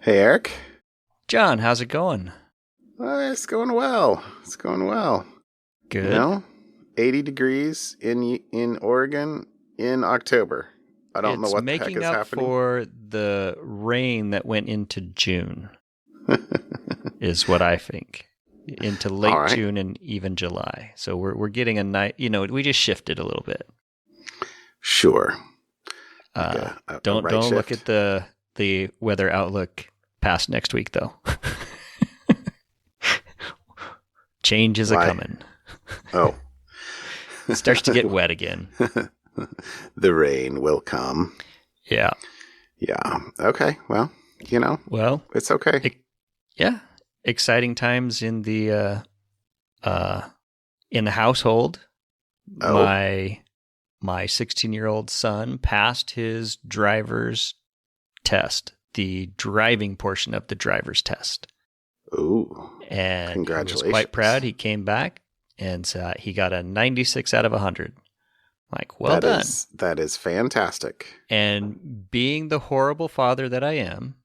Hey, Eric. John, how's it going? It's going well. It's going well. You Good. know, 80 degrees in Oregon in October. I don't know It's what the heck making is up happening. for the rain that went into June, is what I think. Into All late right. June and even July. So we're getting a night, we just shifted a little bit. Sure. Like Uh a don't right don't look at shift. the weather outlook past next week though. Change is a Why? coming. Oh. It starts to get wet again. The rain will come. Yeah. Yeah. Okay. Well, you know, Well, it's okay. it, yeah, exciting times uh in the household. Oh. My 16-year-old son passed his driver's test, the driving portion of the driver's test. Ooh. And he was quite proud. Congratulations. He came back and he got a 96 out of 100. Like, well That done. is that is fantastic. And being the horrible father that I am,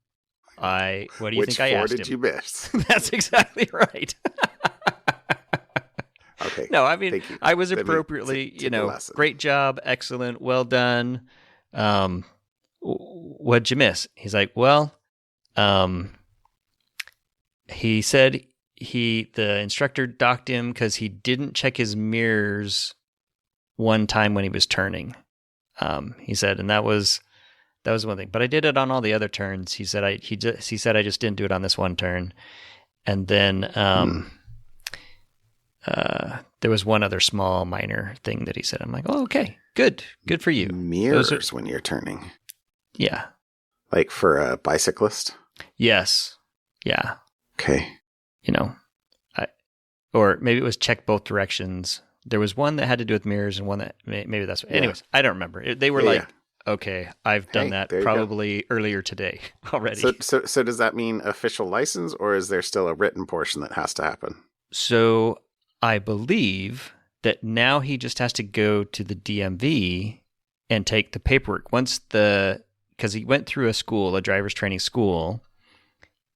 what do you Which think I four asked did you him? miss? That's exactly right. Okay. No, I mean, Thank you. I was Let me appropriately, take a lesson. great job, excellent, well done. Um, what'd you miss? He's like, well, um, he said the instructor docked him because he didn't check his mirrors one time when he was turning. He said, and that was one thing. But I did it on all the other turns. He said I just didn't do it on this one turn. And then Hmm. there was one other small minor thing that he said. I'm like, oh, okay, good for you. Those are Mirrors when you're turning, yeah, like for a bicyclist. yes, yeah. Okay. You know, I or maybe it was check both directions. There was one that had to do with mirrors and one that maybe that's. Yeah. Anyways, I don't remember. They were Yeah. Yeah. like, okay, I've done Hey, that there you go. probably earlier today So, already. so, so does that mean official license, or is there still a written portion that has to happen? So I believe that now he just has to go to the DMV and take the paperwork. Because he went through a driver's training school,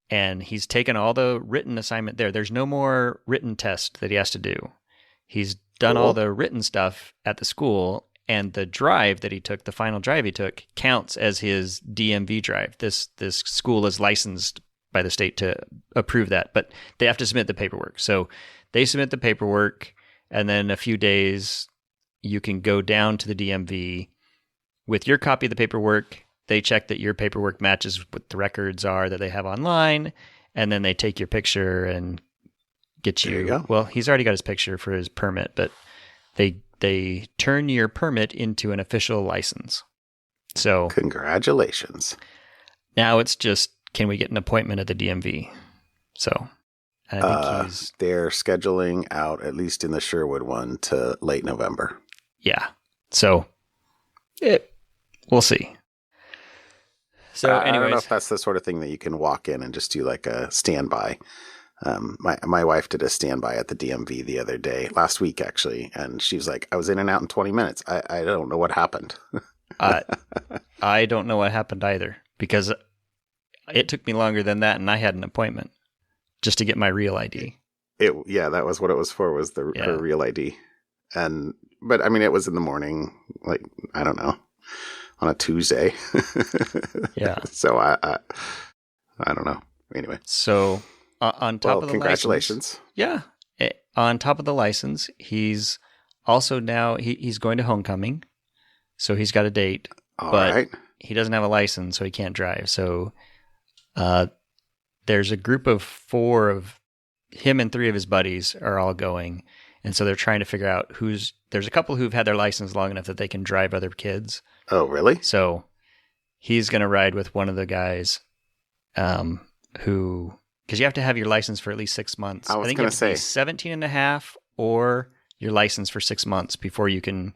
and he's taken all the written assignment there. There's no more written test that he has to do. He's done all Cool. the written stuff at the school, and the drive that he took, the final drive he took, counts as his DMV drive. This school is licensed by the state to approve that, but they have to submit the paperwork. So they submit the paperwork, and then a few days you can go down to the DMV with your copy of the paperwork. They check that your paperwork matches what the records are that they have online, and then they take your picture and get There you you. go. Well, he's already got his picture for his permit, but they turn your permit into an official license. So Congratulations. now it's just, can we get an appointment at the DMV? So I think he's, They're scheduling out, at least in the Sherwood one, to late November. yeah. So we'll see. So I don't know anyways, if that's the sort of thing that you can walk in and just do like a standby. My wife did a standby at the DMV the other day, last week actually, and she was like, "I was in and out in 20 minutes. I don't know what happened." uh, I don't know what happened either, because it took me longer than that, and I had an appointment just to get my real ID. Yeah, that was what it was for, was her Yeah. real ID, but I mean, it was in the morning, like I don't know, on a Tuesday. Yeah. So I don't know. Anyway, So on top well, of the license, congratulations. yeah, on top of the license, he's also now he's going to homecoming, so he's got a date, All but right. he doesn't have a license, so he can't drive. So uh, there's a group of four of him and three of his buddies are all going, and so they're trying to figure out who's. There's a couple who've had their license long enough that they can drive other kids, Oh, really? so he's going to ride with one of the guys who, because you have to have your license for at least 6 months. I I was think you gonna have to be say, 17 and a half or your license for 6 months before you can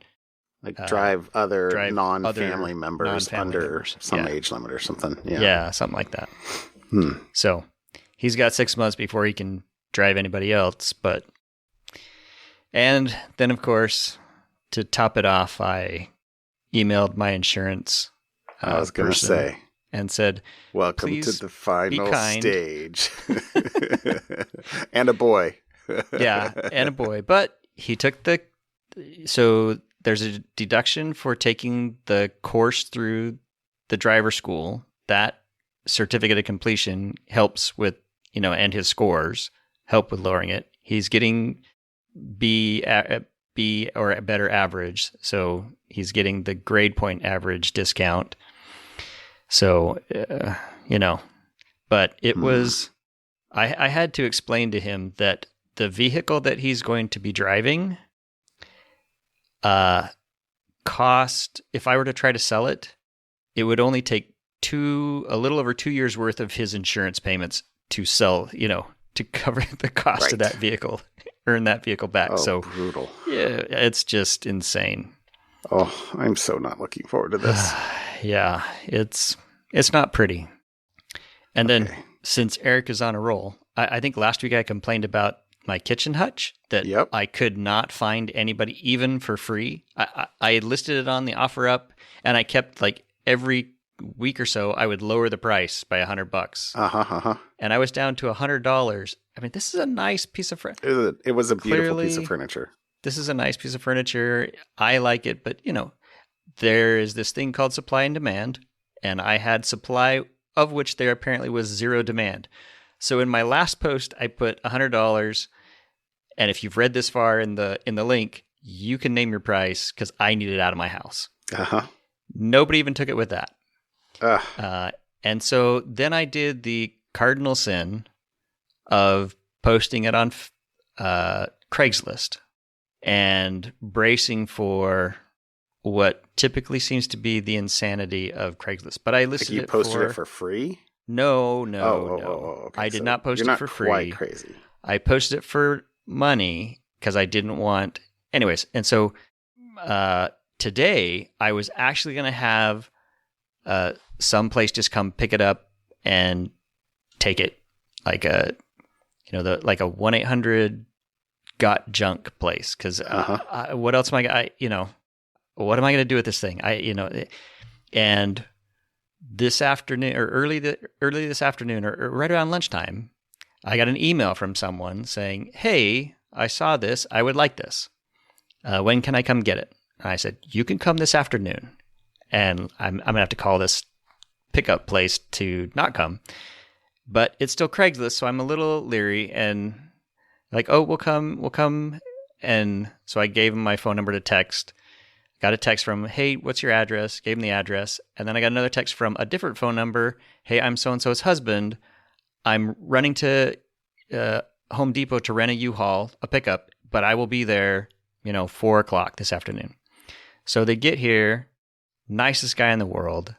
like, drive other drive non-family other members non-family under members. some Yeah. age limit or something. Yeah. Yeah, something like that. Hmm. So he's got 6 months before he can drive anybody else. And then, of course, to top it off, I emailed my insurance I was gonna person say. and said, welcome to please the final kind. stage. And a boy. Yeah, and a boy. But he took so there's a deduction for taking the course through the driver school. That certificate of completion helps with, and his scores help with lowering it. He's getting B or a better average. So he's getting the grade point average discount. So, but it was, I had to explain to him that the vehicle that he's going to be driving cost, if I were to try to sell it, it would only take a little over 2 years worth of his insurance payments to sell, to cover the cost of that vehicle, earn that vehicle back. Oh, so brutal. Yeah, it's just insane. Oh, I'm so not looking forward to this. Yeah, it's not pretty. And then since Eric is on a roll, I think last week I complained about my kitchen hutch that I could not find anybody even for free. I listed it on the OfferUp, and I kept every week or so I would lower the price by $100. And I was down to $100. I mean, this is a nice piece of furniture. It was a beautiful piece of furniture. This is a nice piece of furniture. I like it, but there is this thing called supply and demand, and I had supply of which there apparently was zero demand. So in my last post, I put $100, and if you've read this far in the link, you can name your price because I need it out of my house. Nobody even took it with that. And so then I did the cardinal sin of posting it on Craigslist and bracing for what typically seems to be the insanity of Craigslist. But I listed you posted it for free? No. Okay. I did not post it for free. You're not quite crazy. I posted it for money because I didn't want... Anyways, and so today I was actually going to have some place just come pick it up and take it, like a 1-800 got junk place. Because what else am what am I going to do with this thing? And this afternoon or early this afternoon or right around lunchtime, I got an email from someone saying, "Hey, I saw this. I would like this. When can I come get it?" And I said, "You can come this afternoon." And I'm going to have to call this pickup place to not come. But it's still Craigslist, so I'm a little leery and we'll come. And so I gave him my phone number to text. Got a text from, "Hey, what's your address?" Gave him the address. And then I got another text from a different phone number. "Hey, I'm so-and-so's husband. I'm running to Home Depot to rent a U-Haul, a pickup, but I will be there, 4 o'clock this afternoon." So they get here. Nicest guy in the world.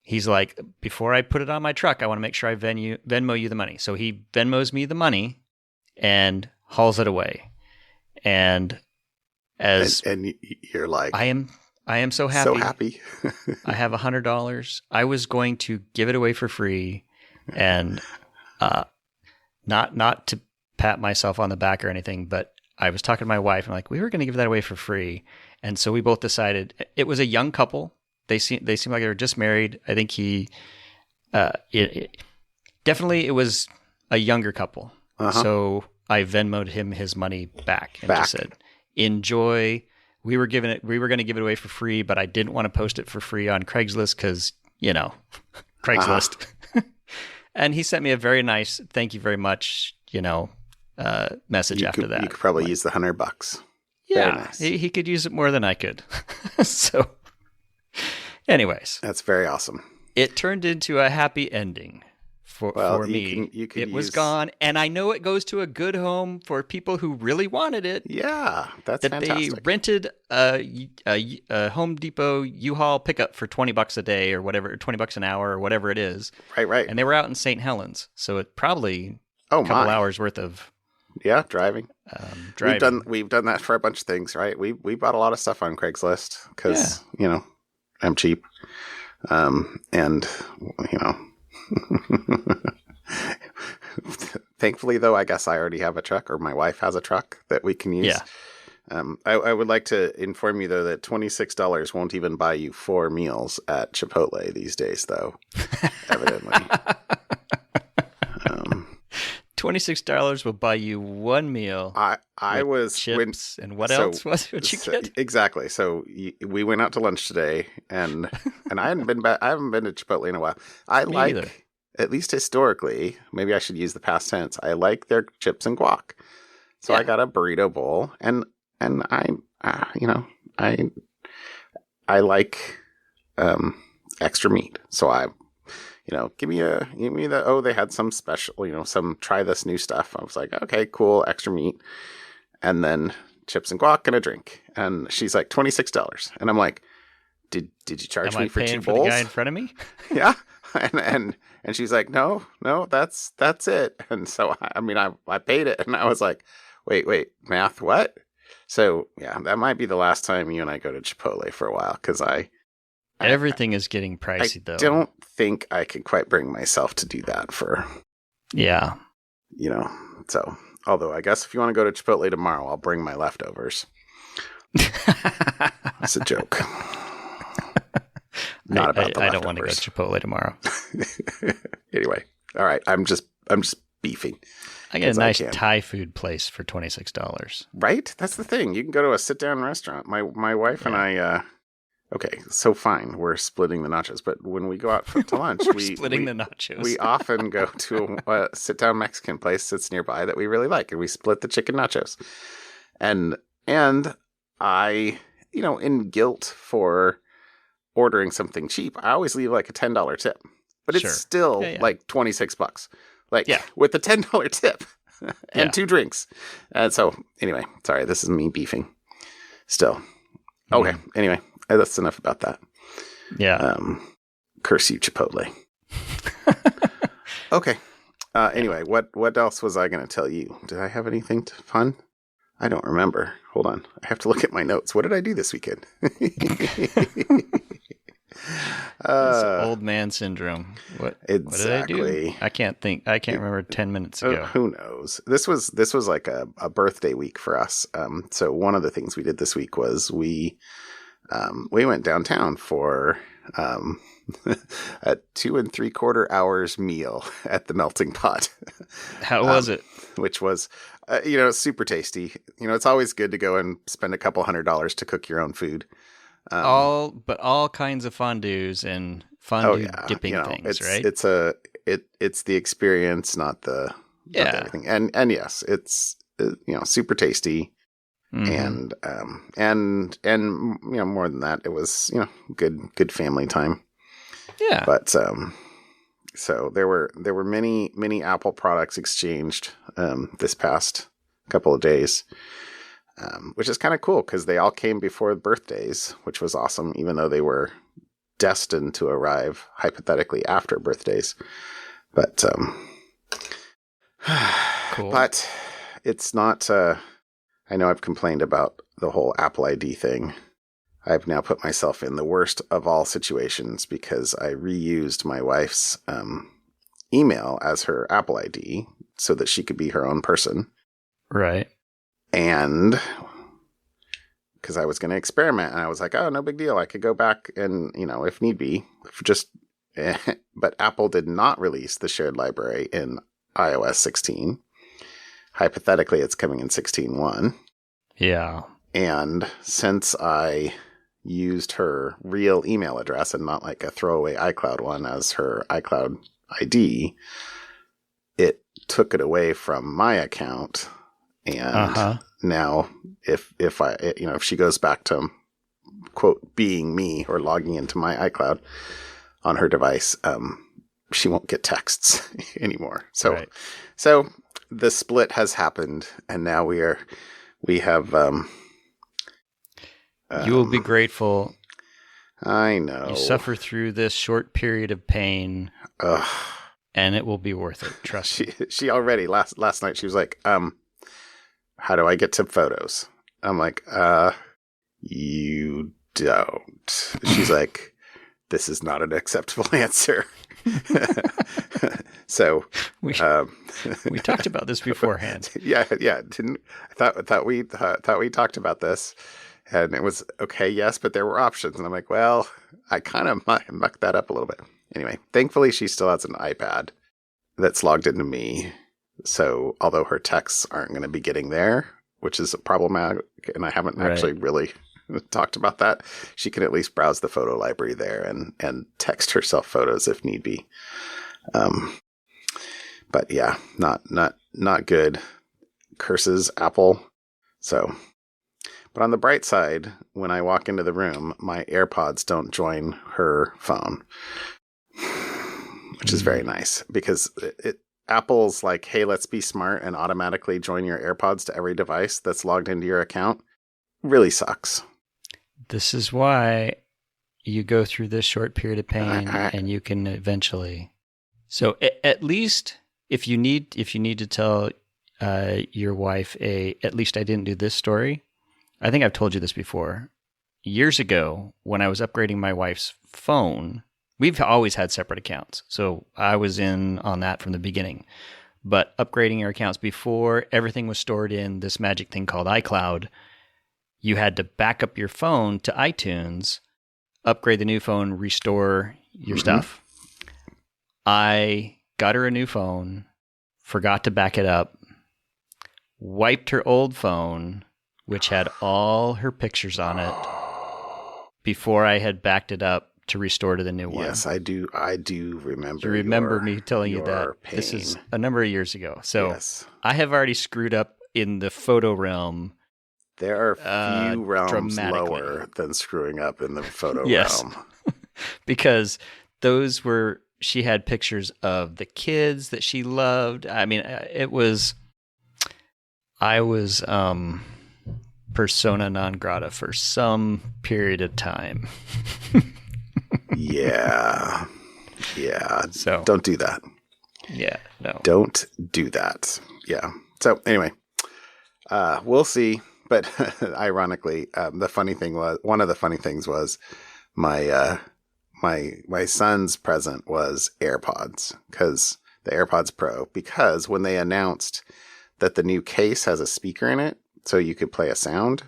He's like, "Before I put it on my truck, I want to make sure I Venmo you the money." So he Venmos me the money and hauls it away. And and you're like, I am so happy. So happy. I have $100. I was going to give it away for free, and not to pat myself on the back or anything, but I was talking to my wife and we were going to give that away for free. And so we both decided. It was a young couple. They seemed like they were just married. I think definitely it was a younger couple. So I Venmo'd him his money back and just said, "Enjoy." We were going to give it away for free, but I didn't want to post it for free on Craigslist because, Craigslist. And he sent me a very nice, "Thank you very much," message after that. You could probably use the $100. Yeah, nice. he could use it more than I could. So, anyways, that's very awesome. It turned into a happy ending for me. It was gone, and I know it goes to a good home for people who really wanted it. Yeah, that's fantastic. They rented a Home Depot U-Haul pickup for $20 a day or whatever, $20 an hour or whatever it is. Right. And they were out in St. Helens, so it probably a couple hours worth of driving. We've done that for a bunch of things, right? We bought a lot of stuff on Craigslist because I'm cheap, and thankfully though, I guess I already have a truck, or my wife has a truck that we can use. I would like to inform you, though, that $26 won't even buy you 4 meals at Chipotle these days, though, evidently. $26 will buy you one meal. I was chips and what else was what you get? Exactly. So we went out to lunch today, and I haven't been to Chipotle in a while. Me either. At least historically, maybe I should use the past tense. I like their chips and guac. So I got a burrito bowl, and I like extra meat. So give me they had some special, some try this new stuff. I was like, okay, cool, extra meat. And then chips and guac and a drink. And she's like, $26. And I'm like, did you charge me for 2 bowls? For the guy in front of me? Yeah. And she's like, no, that's it. And so, I paid it, and I was like, wait, math, what? So yeah, that might be the last time you and I go to Chipotle for a while, because everything is getting pricey, though. I don't think I can quite bring myself to do that for, so, although I guess if you want to go to Chipotle tomorrow, I'll bring my leftovers. It's a joke. Not about the leftovers. I don't want to go to Chipotle tomorrow. Anyway, all right. I'm just beefing. I get a nice Thai food place for $26. Right? That's the thing. You can go to a sit-down restaurant. My wife and I, okay, so fine. We're splitting the nachos. But when we go out to lunch, the nachos. We often go to a sit-down Mexican place that's nearby that we really like. And we split the chicken nachos. And I, in guilt for ordering something cheap, I always leave like a $10 tip. But it's still like $26. With the $10 tip and 2 drinks. And so, anyway, sorry, this is me beefing. Still. Okay, anyway, that's enough about that. Yeah. Curse you, Chipotle. Okay. Anyway, what else was I going to tell you? Did I have anything fun? I don't remember. Hold on. I have to look at my notes. What did I do this weekend? Old man syndrome. What exactly. What did I do? I can't think. I can't remember 10 minutes ago. Who knows? This was like a birthday week for us. So one of the things we did this week was we went downtown for a 2 3/4 hours meal at the Melting Pot. How was it? Which was, super tasty. It's always good to go and spend a couple $100s to cook your own food. All kinds of fondues and fondue dipping things, right? It's the experience, not the everything. And yes, it's super tasty, and more than that, it was good family time. Yeah, but so there were many Apple products exchanged this past couple of days. Which is kind of cool because they all came before birthdays, which was awesome, even though they were destined to arrive hypothetically after birthdays. But cool. But it's not. I know I've complained about the whole Apple ID thing. I've now put myself in the worst of all situations because I reused my wife's email as her Apple ID so that she could be her own person. Right. And because I was going to experiment, and I was like, oh, no big deal. I could go back and, if need be, but Apple did not release the shared library in iOS 16. Hypothetically, it's coming in 16.1. Yeah. And since I used her real email address and not like a throwaway iCloud one as her iCloud ID, it took it away from my account. And now if she goes back to, quote, being me or logging into my iCloud on her device, she won't get texts anymore. So, So the split has happened, and now we have, you will be grateful. I know. You suffer through this short period of pain, and it will be worth it. Trust me. She already, last night, she was like, how do I get to photos? I'm like, you don't. She's like, this is not an acceptable answer. So, We um, we talked about this beforehand. yeah. Didn't thought we talked about this, and it was okay. Yes, but there were options, and I'm like, well, I kind of mucked that up a little bit. Anyway, thankfully, she still has an iPad that's logged into me. So, although her texts aren't going to be getting there, which is problematic, and I haven't actually really talked about that, she can at least browse the photo library there and text herself photos if need be. But yeah, not good. Curses Apple. So, but on the bright side, when I walk into the room, my AirPods don't join her phone, which is very nice because Apple's like, hey, let's be smart and automatically join your AirPods to every device that's logged into your account. Really sucks. This is why you go through this short period of pain, and you can eventually. So at least if you need to tell your wife at least I didn't do this story. I think I've told you this before. Years ago, when I was upgrading my wife's phone, we've always had separate accounts. So I was in on that from the beginning. But upgrading your accounts before, everything was stored in this magic thing called iCloud. You had to back up your phone to iTunes, upgrade the new phone, restore your stuff. I got her a new phone, forgot to back it up, wiped her old phone, which had all her pictures on it, before I had backed it up to restore to the new one. Yes, I do remember. You remember me telling you that. Pain. This is a number of years ago. So yes. I have already screwed up in the photo realm. There are few realms lower than screwing up in the photo realm. Because those were, she had pictures of the kids that she loved. I mean, I was persona non grata for some period of time. Yeah. So don't do that. Yeah, no. Don't do that. Yeah. So anyway, we'll see. But ironically, the funny thing was, one of the funny things was my son's present was AirPods, because the AirPods Pro, because when they announced that the new case has a speaker in it, so you could play a sound,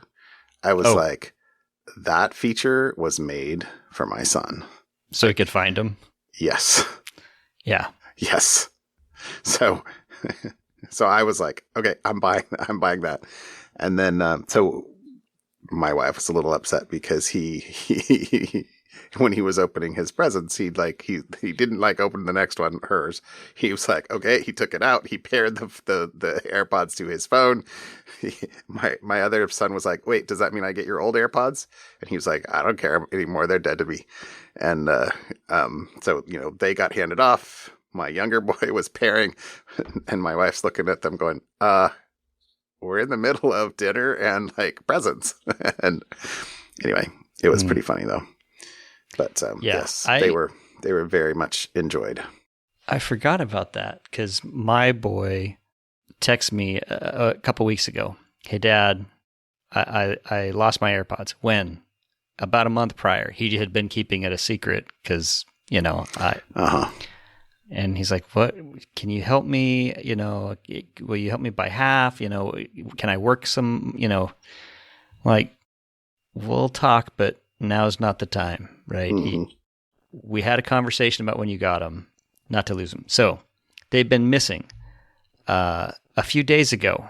I was like, that feature was made for my son. So he could find them? Yes. Yeah. Yes. So I was like, okay, I'm buying that. And then, so my wife was a little upset because he when he was opening his presents, he didn't like open the next one, hers. He was like, okay, he took it out. He paired the AirPods to his phone. My other son was like, wait, does that mean I get your old AirPods? And he was like, I don't care anymore. They're dead to me. And, so, they got handed off. My younger boy was pairing, and my wife's looking at them going, we're in the middle of dinner and like presents. And anyway, it was pretty funny though. But yes, they were very much enjoyed. I forgot about that because my boy texted me a couple weeks ago. Hey, Dad, I lost my AirPods. When? About a month prior. He had been keeping it a secret because, And he's like, what? Can you help me? Will you help me by half? Can I work some, like, we'll talk, but now's not the time, right? Mm-hmm. We had a conversation about when you got them, not to lose them. So they've been missing. A few days ago,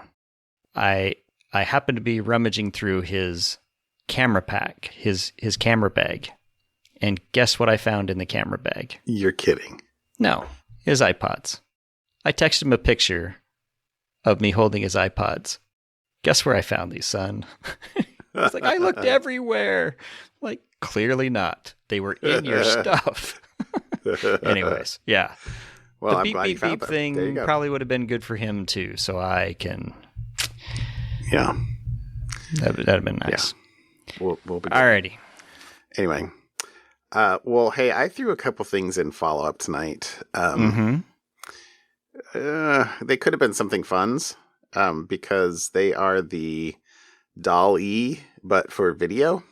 I happened to be rummaging through his camera pack, his camera bag. And guess what I found in the camera bag? You're kidding. No, his iPods. I texted him a picture of me holding his iPods. Guess where I found these, son? It's like, I looked everywhere. Like, clearly not. They were in your stuff. Anyways, yeah. Well, the beep, beep, beep thing probably would have been good for him, too, so I can... Yeah. That'd have been nice. Yeah. We'll be good. Alrighty. Anyway. Well, hey, I threw a couple things in follow-up tonight. They could have been something funs, because they are the DALL-E, but for video.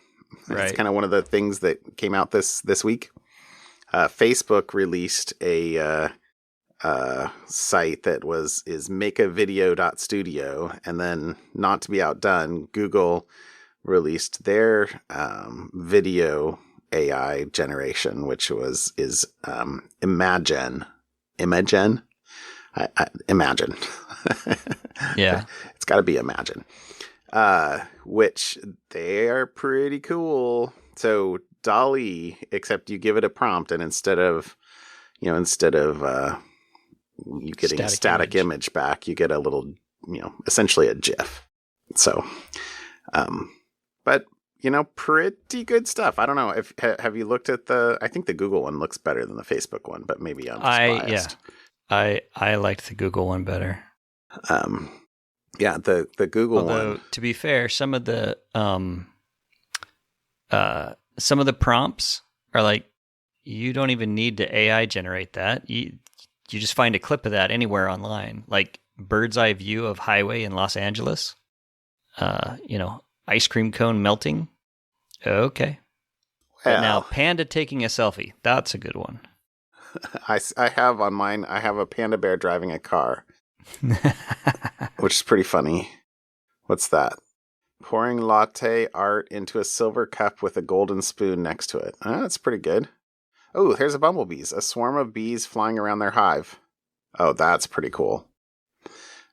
Right. It's kind of one of the things that came out this week. Facebook released a site that is makeavideo.studio, and then not to be outdone, Google released their video AI generation, which is Imagen. Imagen? Imagen. Yeah. It's got to be Imagen. Which they are pretty cool. So Dolly, except you give it a prompt, and instead of you getting a static image back, you get a little, essentially a GIF. So, but pretty good stuff. I don't know if have you looked at I think the Google one looks better than the Facebook one, but maybe I'm just biased. Yeah, I liked the Google one better. Yeah, the Google one. Although, to be fair, some of the prompts are like, you don't even need to AI generate that. You just find a clip of that anywhere online, like bird's eye view of highway in Los Angeles. Ice cream cone melting. Okay. Well, but now panda taking a selfie. That's a good one. I have on mine. I have a panda bear driving a car. Which is pretty funny. What's that? Pouring latte art into a silver cup with a golden spoon next to it. That's pretty good. Oh, here's a bumblebees. A swarm of bees flying around their hive. Oh, that's pretty cool.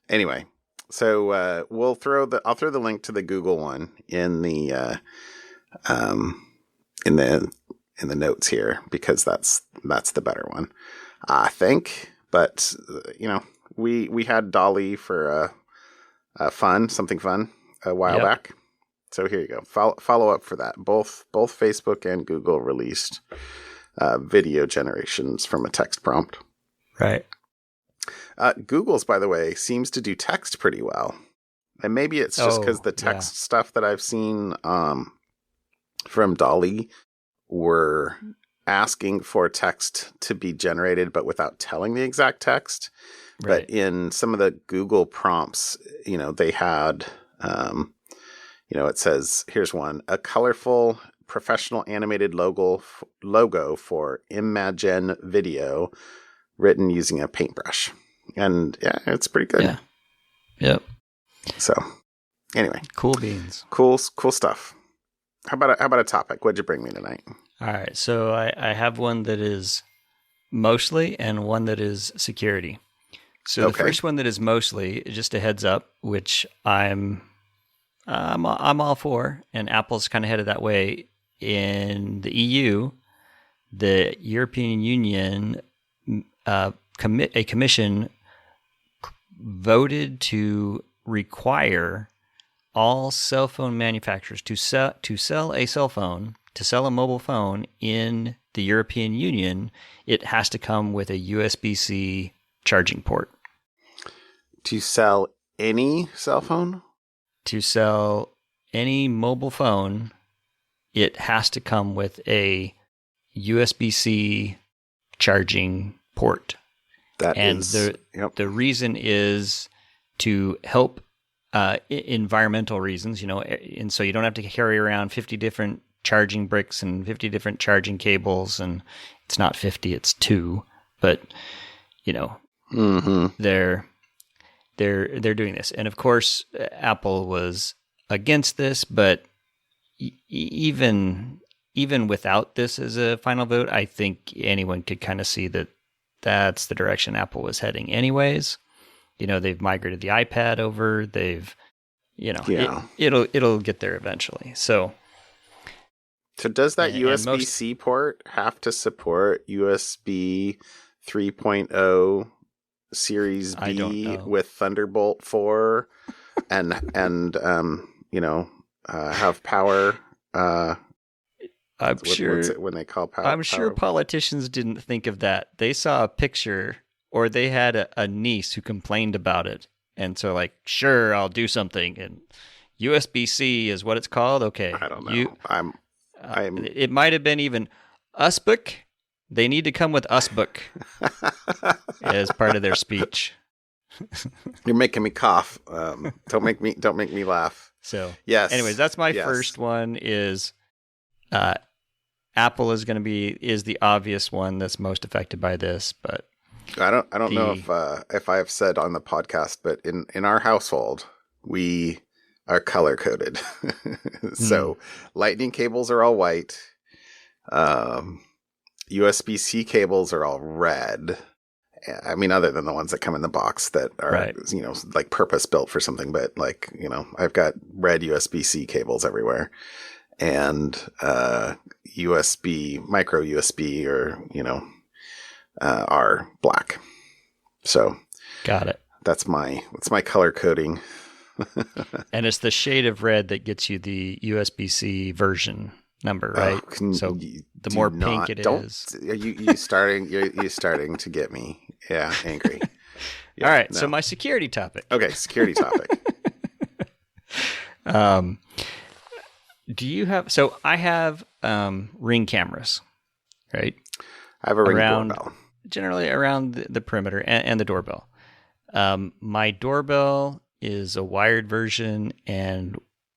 Anyway, so I'll throw the link to the Google one in the notes here, because that's the better one, I think. But we had Dolly for something fun a while back. So here you go. Follow up for that. Both Facebook and Google released video generations from a text prompt. Right. Google's, by the way, seems to do text pretty well. And maybe it's just because the text stuff that I've seen from Dolly were asking for text to be generated, but without telling the exact text. Right. But in some of the Google prompts, they had, it says, here's one, a colorful professional animated logo for Imagen Video written using a paintbrush. And yeah, it's pretty good. Yeah. Yep. So anyway. Cool beans. Cool stuff. How about a topic? What'd you bring me tonight? All right. So I have one that is mostly and one that is security. So the first one that is mostly, just a heads up, which I'm all for, and Apple's kind of headed that way. In the EU, the European Union a commission voted to require all cell phone manufacturers to sell a mobile phone in the European Union. It has to come with a USB-C charging port. To sell any cell phone? To sell any mobile phone, it has to come with a USB-C charging port. The reason is to help environmental reasons, and so you don't have to carry around 50 different charging bricks and 50 different charging cables, and it's not 50, it's 2, but they're doing this. And of course, Apple was against this, but even without this as a final vote, I think anyone could kind of see that that's the direction Apple was heading anyways. They've migrated the iPad over. It'll get there eventually. So does that USB-C port have to support USB 3.0 Series B with Thunderbolt 4 and have power? I'm sure what's it when they call power. I'm sure politicians didn't think of that. They saw a picture, or they had a niece who complained about it, and so sure, I'll do something. And USB-C is what it's called. Okay, I don't know. It might have been even USBOOK. They need to come with USBOOK as part of their speech. You're making me cough. Don't make me laugh. So yes. Anyways, that's my first one. Is Apple is the obvious one that's most affected by this, but I don't know The if I have said on the podcast, but in our household, we are color coded. hmm, So lightning cables are all white. Um, USB-C cables are all red. I mean, other than the ones that come in the box that are, right. like purpose built for something, but like, I've got red USB-C cables everywhere and, USB, micro USB are black. So Got it. that's my color coding. And it's the shade of red that gets you the USB-C version number, Oh, right? So the do more pink not, it don't, is. you starting to get me. Yeah. Angry. All Yeah. right. So No. my security topic. Okay. Security topic. Um, do you have? So I have Ring cameras, right? I have a Ring Around doorbell. generally around the perimeter and the doorbell. My doorbell is a wired version, and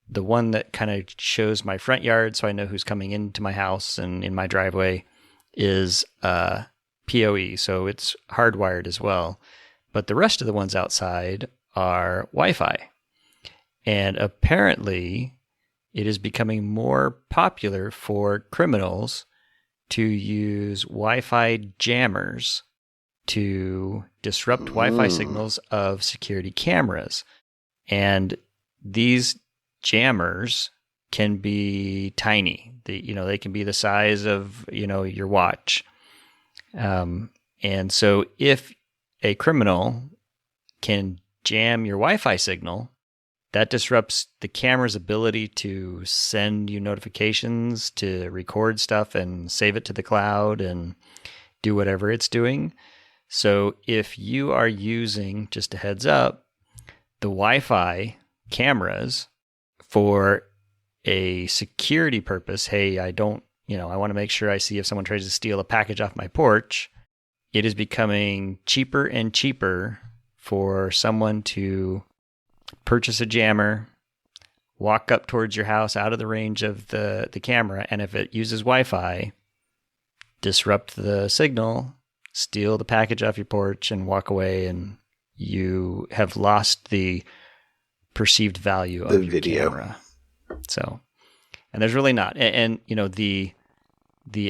the one that kind of shows my front yard, so I know who's coming into my house and in my driveway, is PoE, so it's hardwired as well. But the rest of the ones outside are Wi-Fi, and apparently, it is becoming more popular for criminals to use Wi-Fi jammers to disrupt Wi-Fi Mm. signals of security cameras. And these jammers can be tiny. They can be the size of, your watch. And so if a criminal can jam your Wi-Fi signal, that disrupts the camera's ability to send you notifications, to record stuff and save it to the cloud and do whatever it's doing. So if you are using, just a heads up, the Wi-Fi cameras for a security purpose, hey, I want to make sure I see if someone tries to steal a package off my porch, it is becoming cheaper and cheaper for someone to purchase a jammer, walk up towards your house out of the range of the camera, and if it uses Wi-Fi, disrupt the signal, steal the package off your porch, and walk away, and you have lost the perceived value The of your video. camera. So, and there's really not, and the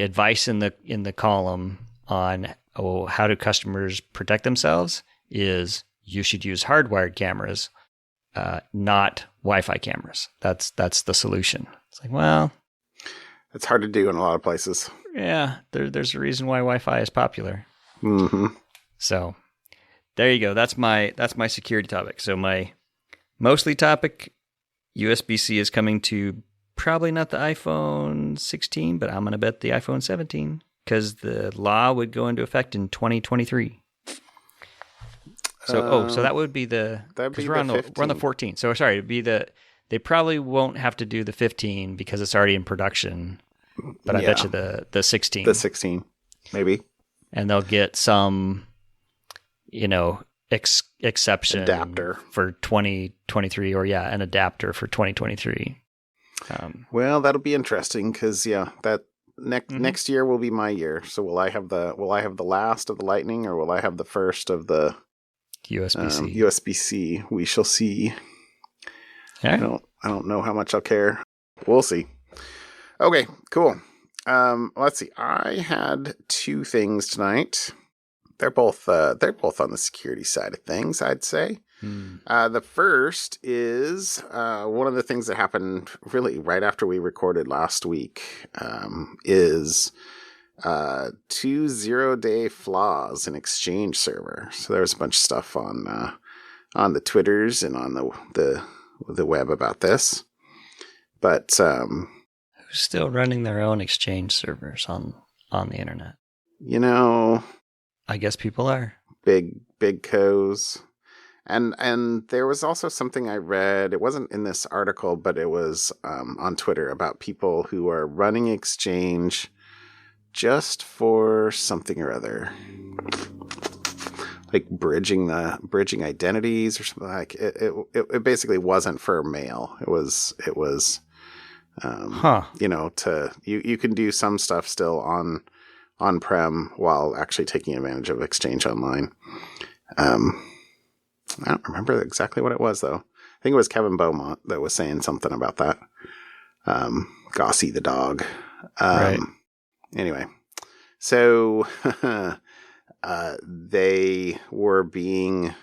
advice in the column on how do customers protect themselves is you should use hardwired cameras, not Wi-Fi cameras. That's the solution. It's like, well, It's hard to do in a lot of places. yeah, there's a reason why Wi-Fi is popular. Mm-hmm. So there you go. That's my security topic. So my mostly topic, USB-C is coming to probably not the iPhone 16, but I'm going to bet the iPhone 17 because the law would go into effect in 2023. So so that would be because we're on the 14th. So sorry, it'd be they probably won't have to do the 15 because it's already in production. But I bet you the 16. The 16, maybe. And they'll get some, exception Adapter for 2023, or an adapter for 2023. Well, that'll be interesting because that next year will be my year. So will I have the last of the Lightning, or will I have the first of the USB-C? USB-C. We shall see. Okay. I don't know how much I'll care. We'll see. Okay, cool. Let's see. I had two things tonight. They're both on the security side of things, I'd say. The first is one of the things that happened really right after we recorded last week is 2 0-day flaws in Exchange server. So there's a bunch of stuff on the Twitters and on the web about this. But who's still running their own Exchange servers on the internet? I guess people are big co's. And there was also something I read. It wasn't in this article, but it was on Twitter about people who are running Exchange just for something or other, like bridging identities or something. Like it basically wasn't for mail. It was you can do some stuff still on on-prem while actually taking advantage of Exchange Online. I don't remember exactly what it was, though. I think it was Kevin Beaumont that was saying something about that. Gossie the dog. Right. Anyway, so they were being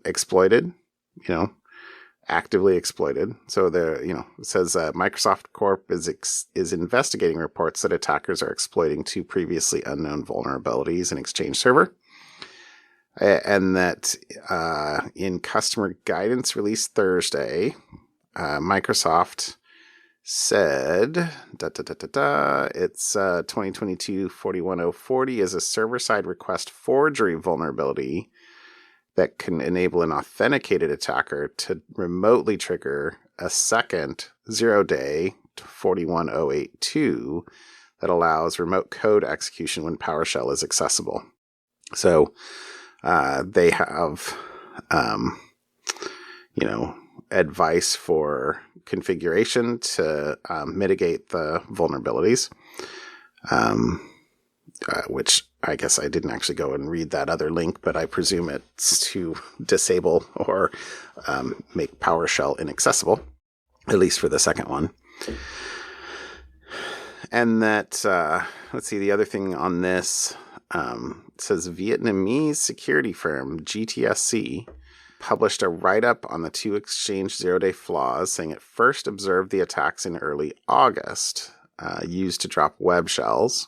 exploited, actively exploited. So it says Microsoft Corp is investigating reports that attackers are exploiting two previously unknown vulnerabilities in Exchange Server. And that in customer guidance released Thursday, Microsoft said, it's 2022-41040 is a server-side request forgery vulnerability that can enable an authenticated attacker to remotely trigger a second 0-day 41082 that allows remote code execution when PowerShell is accessible. So they have, advice for configuration to mitigate the vulnerabilities, which I guess I didn't actually go and read that other link, but I presume it's to disable or make PowerShell inaccessible, at least for the second one. And that, let's see, the other thing on this, it says Vietnamese security firm GTSC published a write-up on the two Exchange zero-day flaws, saying it first observed the attacks in early August, used to drop web shells.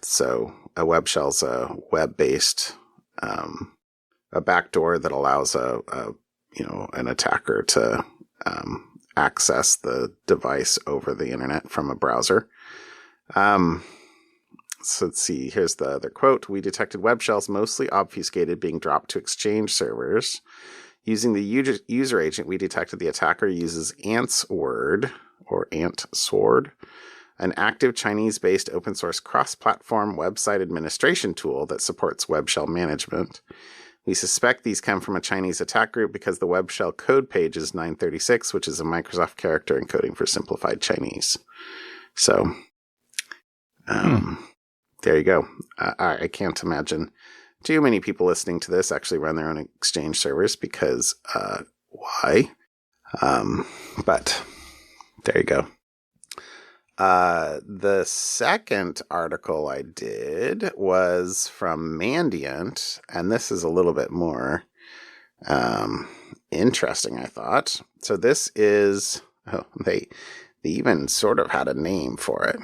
So a web shell's a web-based, a backdoor that allows an attacker to access the device over the internet from a browser. So let's see, here's the other quote. We detected web shells mostly obfuscated being dropped to Exchange servers. Using the user agent, we detected the attacker uses AntsWord, or AntSword, an active Chinese-based open-source cross-platform website administration tool that supports web shell management. We suspect these come from a Chinese attack group because the web shell code page is 936, which is a Microsoft character encoding for simplified Chinese. So, there you go. I can't imagine too many people listening to this actually run their own Exchange servers because why? But there you go. The second article I did was from Mandiant, and this is a little bit more interesting, I thought. So this is, they even sort of had a name for it.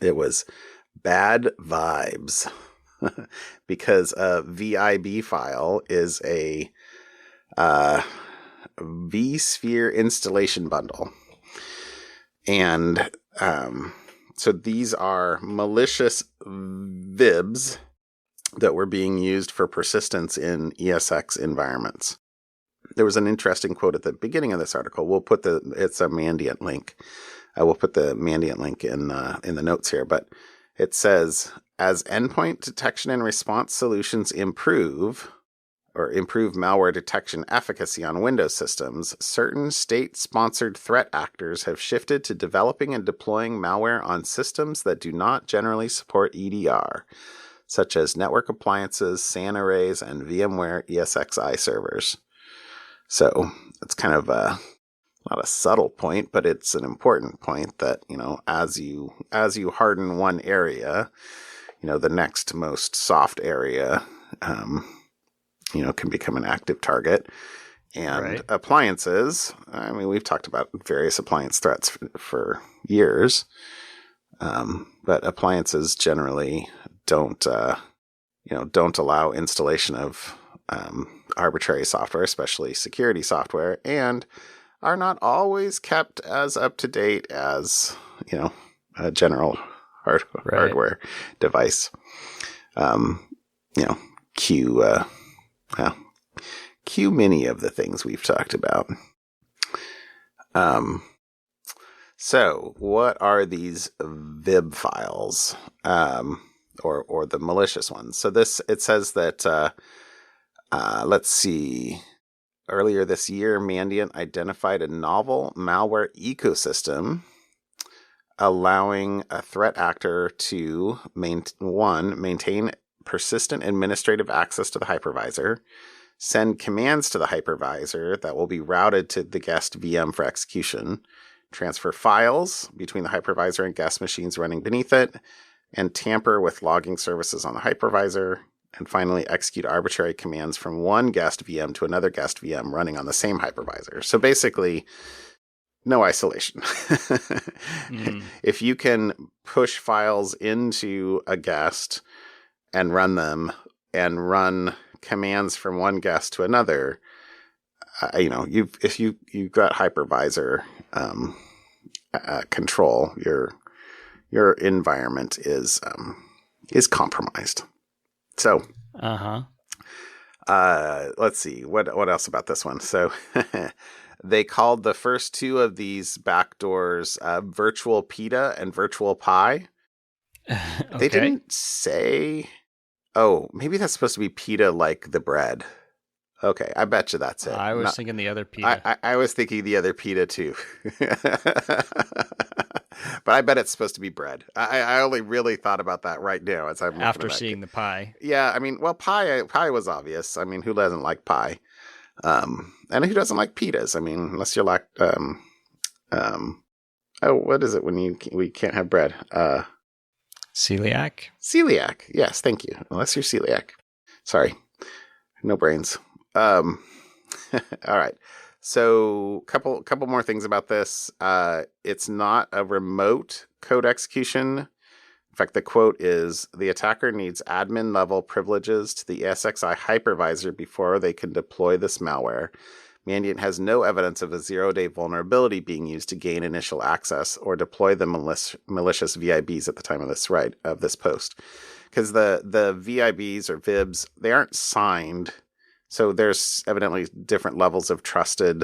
It was Bad Vibes because a VIB file is a vSphere installation bundle. And so these are malicious VIBs that were being used for persistence in ESX environments. There was an interesting quote at the beginning of this article. We'll put it's a Mandiant link. I will put the Mandiant link in the notes here, but it says, as endpoint detection and response solutions improve malware detection efficacy on Windows systems, certain state-sponsored threat actors have shifted to developing and deploying malware on systems that do not generally support EDR, such as network appliances, SAN arrays, and VMware ESXi servers. So it's kind of not a subtle point, but it's an important point that, as you harden one area, the next most soft area, can become an active target. And appliances, I mean, we've talked about various appliance threats for years, but appliances generally don't allow installation of arbitrary software, especially security software, and are not always kept as up to date as, a general hardware device. Cue many of the things we've talked about. So what are these VIB files, or the malicious ones? So it says that, let's see, earlier this year, Mandiant identified a novel malware ecosystem allowing a threat actor to maintain persistent administrative access to the hypervisor, send commands to the hypervisor that will be routed to the guest VM for execution, transfer files between the hypervisor and guest machines running beneath it, and tamper with logging services on the hypervisor, and finally execute arbitrary commands from one guest VM to another guest VM running on the same hypervisor. So basically, no isolation. If you can push files into a guest and run them and run commands from one guest to another, if you've got hypervisor control, your environment is compromised. So, let's see what else about this one. So, they called the first two of these backdoors virtual pita and virtual pie. Okay. They didn't say. Oh, maybe that's supposed to be pita like the bread. Okay, I bet you that's it. I was thinking the other pita. I was thinking the other pita too. But I bet it's supposed to be bread. I only really thought about that right now as I'm after seeing the pie. Yeah, I mean, well, pie was obvious. I mean, who doesn't like pie? And who doesn't like pitas? I mean, unless you're like, what is it when we can't have bread? Celiac? Celiac. Yes, thank you. Unless you're celiac. Sorry. No brains. All right. So couple more things about this. It's not a remote code execution. In fact, the quote is, the attacker needs admin level privileges to the ESXi hypervisor before they can deploy this malware. Mandiant has no evidence of a zero-day vulnerability being used to gain initial access or deploy the malicious VIBs at the time of this post. Because the VIBs or VIBs, they aren't signed. So there's evidently different levels of trusted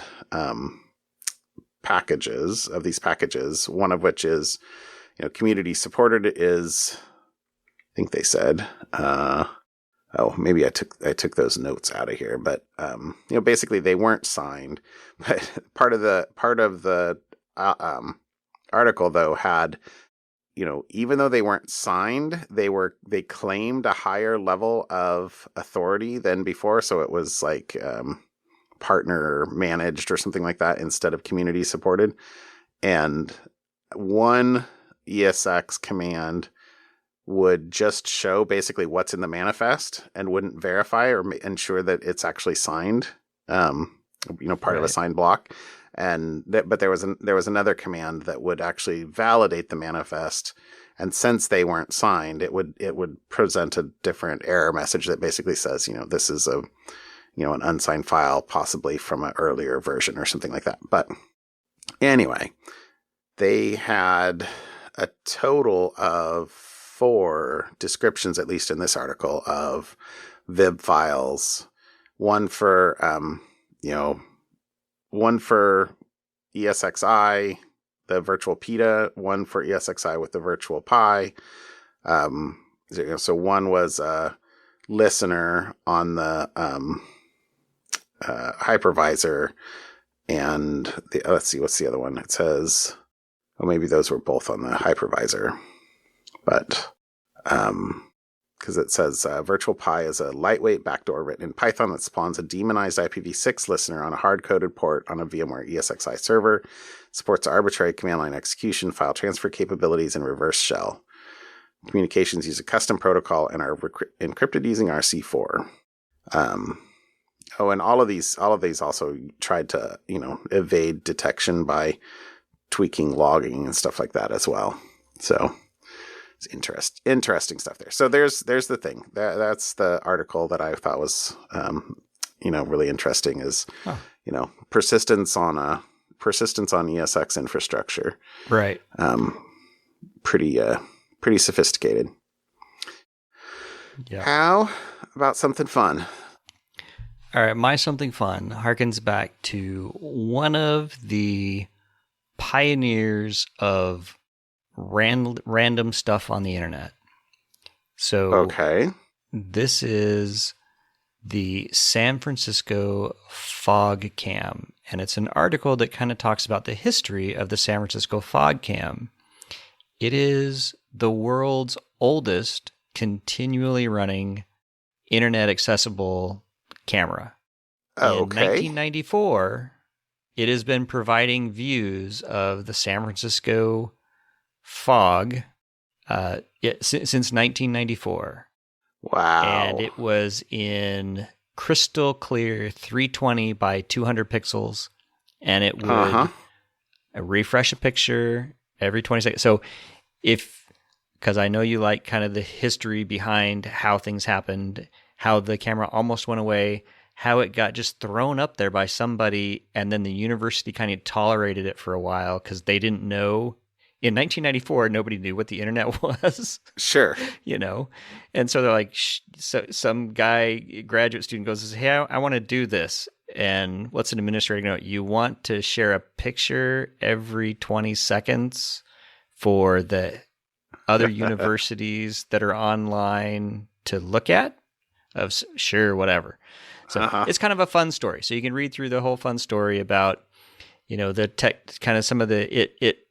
packages of these packages. One of which is, community supported is, I think they said, maybe I took those notes out of here, but basically they weren't signed. But part of the article though had, even though they weren't signed, they claimed a higher level of authority than before. So it was like partner managed or something like that instead of community supported. And one ESX command would just show basically what's in the manifest and wouldn't verify or ensure that it's actually signed, part of a signed block. But there was another command that would actually validate the manifest, and since they weren't signed, it would present a different error message that basically says, this is an unsigned file, possibly from an earlier version or something like that. But anyway, they had a total of 4 descriptions, at least in this article, of VIB files. One for ESXi, the virtual pita, one for ESXi with the virtual pie. So one was a listener on the hypervisor, and let's see, what's the other one? It says, maybe those were both on the hypervisor, but because it says virtual pie is a lightweight backdoor written in Python that spawns a demonized IPv6 listener on a hard-coded port on a VMware ESXi server, supports arbitrary command line execution, file transfer capabilities, and reverse shell. Communications use a custom protocol and are encrypted using RC4. And all of these also tried to, evade detection by tweaking logging and stuff like that as well. So it's interesting stuff there. So there's the thing. That's the article that I thought was, really interesting is, persistence on ESX infrastructure. Right. Pretty sophisticated. Yeah. How about something fun? All right, my something fun harkens back to one of the pioneers of random stuff on the internet. So okay, this is the San Francisco Fog Cam, and it's an article that kind of talks about the history of the San Francisco Fog Cam. It is the world's oldest continually running internet accessible camera. In Okay. 1994, it has been providing views of the San Francisco fog since 1994. And Wow. it was in crystal clear 320 by 200 pixels. And it Uh-huh. would refresh a picture every 20 seconds. So because I know you like kind of the history behind how things happened, how the camera almost went away, how it got just thrown up there by somebody, and then the university kind of tolerated it for a while because they didn't know. In 1994, nobody knew what the internet was, Sure. you know? And so they're like, so some guy, graduate student goes, hey, I want to do this. And what's an administrator know? You want to share a picture every 20 seconds for the other universities that are online to look at? Sure, whatever. So Uh-huh. it's kind of a fun story. So you can read through the whole fun story about, the tech, kind of some of it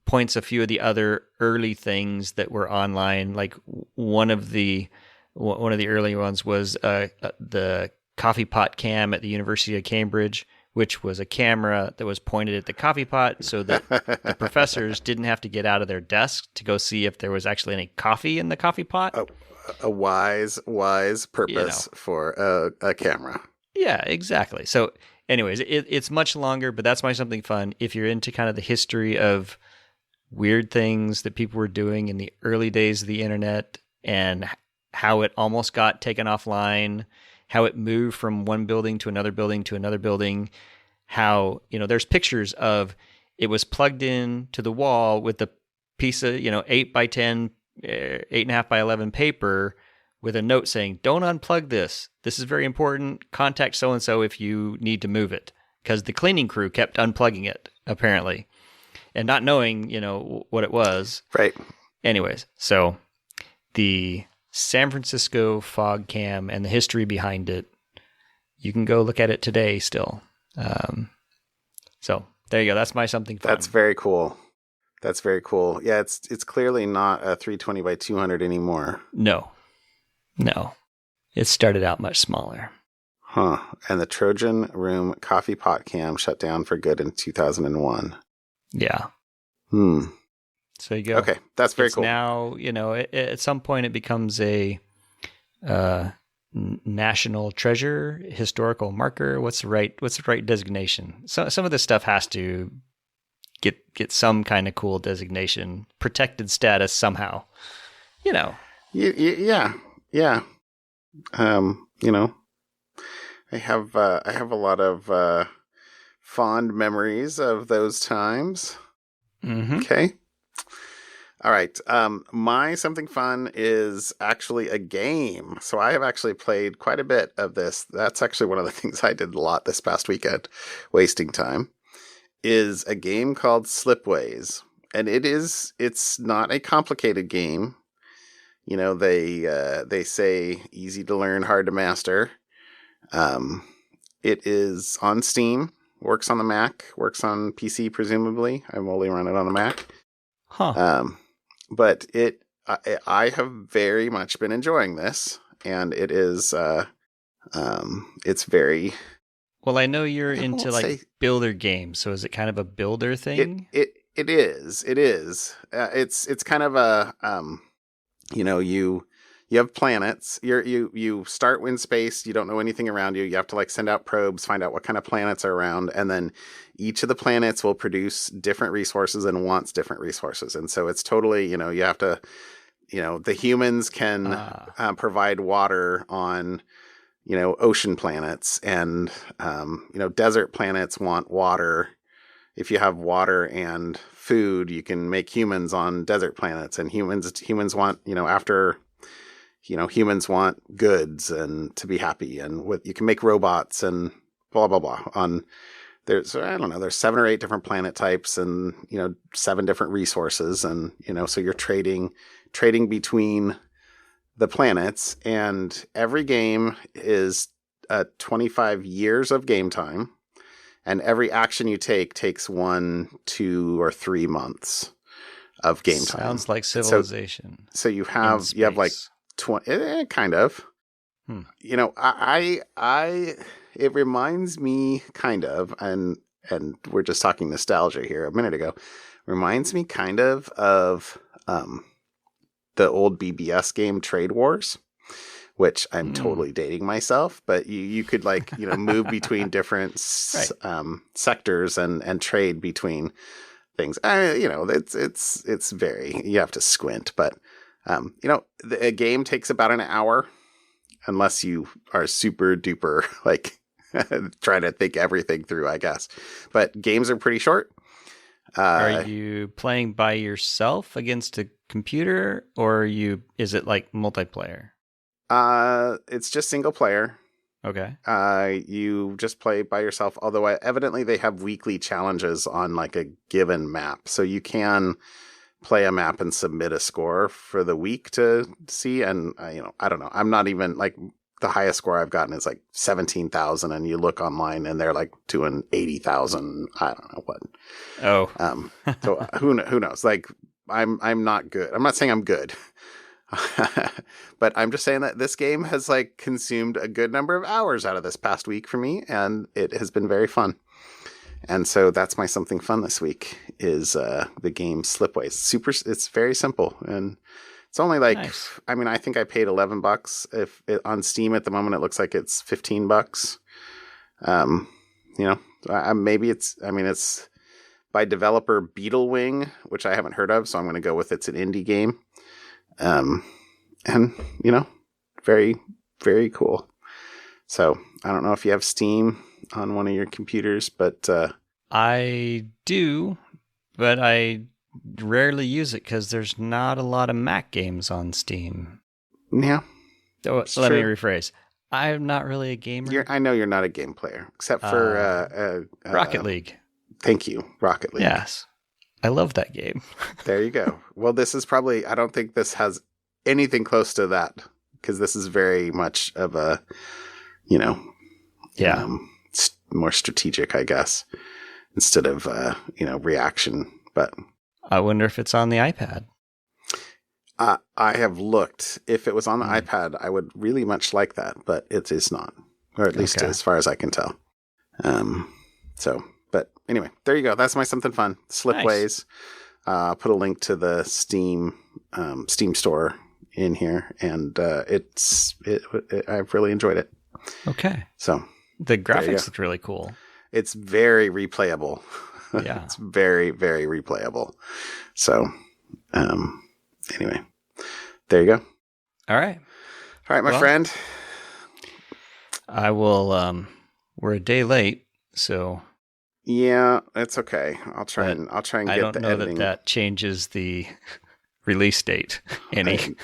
points a few of the other early things that were online. Like one of the early ones was the coffee pot cam at the University of Cambridge, which was a camera that was pointed at the coffee pot so that the professors didn't have to get out of their desk to go see if there was actually any coffee in the coffee pot. A wise purpose for a camera. Yeah, exactly. So anyways, it's much longer, but that's my something fun. If you're into kind of the history of weird things that people were doing in the early days of the internet and how it almost got taken offline, how it moved from one building to another building to another building, how, there's pictures of it was plugged in to the wall with a piece of, 8 by 10, 8.5 by 11 paper with a note saying, don't unplug this. This is very important. Contact so-and-so if you need to move it. Because the cleaning crew kept unplugging it, apparently, and not knowing, what it was. Right. Anyways, so the San Francisco fog cam and the history behind it, you can go look at it today still. So there you go. That's my something fun. That's very cool. Yeah, it's clearly not a 320 by 200 anymore. No. It started out much smaller. Huh. And the Trojan Room coffee pot cam shut down for good in 2001. Yeah. So you go. Okay, that's very cool. Now, at some point it becomes a national treasure, historical marker. What's the right designation? So some of this stuff has to get some kind of cool designation, protected status somehow. Yeah. I have a lot of fond memories of those times. Mm-hmm. Okay. All right. My something fun is actually a game. So I have actually played quite a bit of this. That's actually one of the things I did a lot this past weekend, wasting time, is a game called Slipways. And it's not a complicated game. They say easy to learn, hard to master. It is on Steam, works on the Mac, works on PC, presumably. I've only run it on the Mac. Huh. But I have very much been enjoying this, and it is, it's very... Well, I know you're into builder games, so is it kind of a builder thing? It is. It's kind of a, you have planets. You start in space. You don't know anything around you. You have to send out probes, find out what kind of planets are around, and then each of the planets will produce different resources and wants different resources. And so it's totally, you have to, the humans can provide water on, ocean planets, and desert planets want water. If you have water and food, you can make humans on desert planets, and humans want, after. Humans want goods and to be happy, and you can make robots and blah, blah, blah. There's 7 or 8 different planet types and, 7 different resources. And, so you're trading between the planets, and every game is 25 years of game time. And every action you take takes 1, 2, or 3 months. of game time. Sounds like Civilization. So you have like 20, kind of. You know, it reminds me kind of, and we're just talking nostalgia here a minute ago. Reminds me kind of the old BBS game Trade Wars, which I'm totally dating myself, but you could like, you know, move between different sectors and trade between things. You know, it's very, you have to squint, but you know, a game takes about an hour unless you are super duper like trying to think everything through, I guess. But games are pretty short. Are you playing by yourself against a computer, or is it like multiplayer? It's just single player. Okay. You just play by yourself, although evidently they have weekly challenges on like a given map. So you can play a map and submit a score for the week to see. And, you know, I don't know. I'm not even like, the highest score I've gotten is like 17,000, and you look online and they're like doing 80,000. I don't know what. Oh. So who knows? Like I'm not good. I'm not saying I'm good. But I'm just saying that this game has like consumed a good number of hours out of this past week for me, and it has been very fun. And so that's my something fun this week is the game Slipways. It's very simple, and it's only like, nice. I mean, I think I paid $11. On Steam at the moment, it looks like it's $15. You know, maybe it's by developer Beetlewing, which I haven't heard of, so I'm going to go with it's an indie game. And you know, very, very cool. So I don't know if you have Steam on one of your computers, but I do, but I rarely use it because there's not a lot of Mac games on Steam. Yeah. Let me rephrase. I'm not really a gamer. I know you're not a game player, except for Rocket League. Thank you, Rocket League. Yes. I love that game. There you go. Well, this is probably, I don't think this has anything close to that, because this is very much of a, you know, more strategic, I guess, instead of, you know, reaction. But I wonder if it's on the iPad. I have looked. If it was on the iPad, I would really much like that, but it is not, or at least as far as I can tell. So, but anyway, there you go. That's my something fun. Slipways. Nice. Put a link to the Steam store in here, and I've really enjoyed it. Okay. So the graphics look really cool. It's very replayable. Yeah. It's very, very replayable. So, anyway, there you go. All right. All right, my friend. I will, we're a day late, so. Yeah, it's okay. I'll try and get the editing. I don't know that changes the release date any.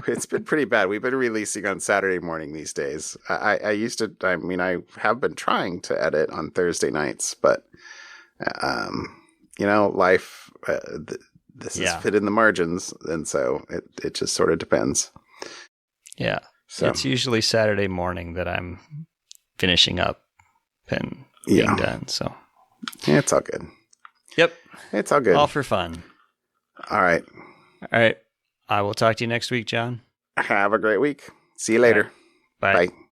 It's been pretty bad. We've been releasing on Saturday morning these days. I have been trying to edit on Thursday nights, but, you know, life, this is fit in the margins. And so it just sort of depends. Yeah. So it's usually Saturday morning that I'm finishing up and being done. So yeah, it's all good. Yep. It's all good. All for fun. All right. All right. I will talk to you next week, John. Have a great week. See you later. Right. Bye. Bye.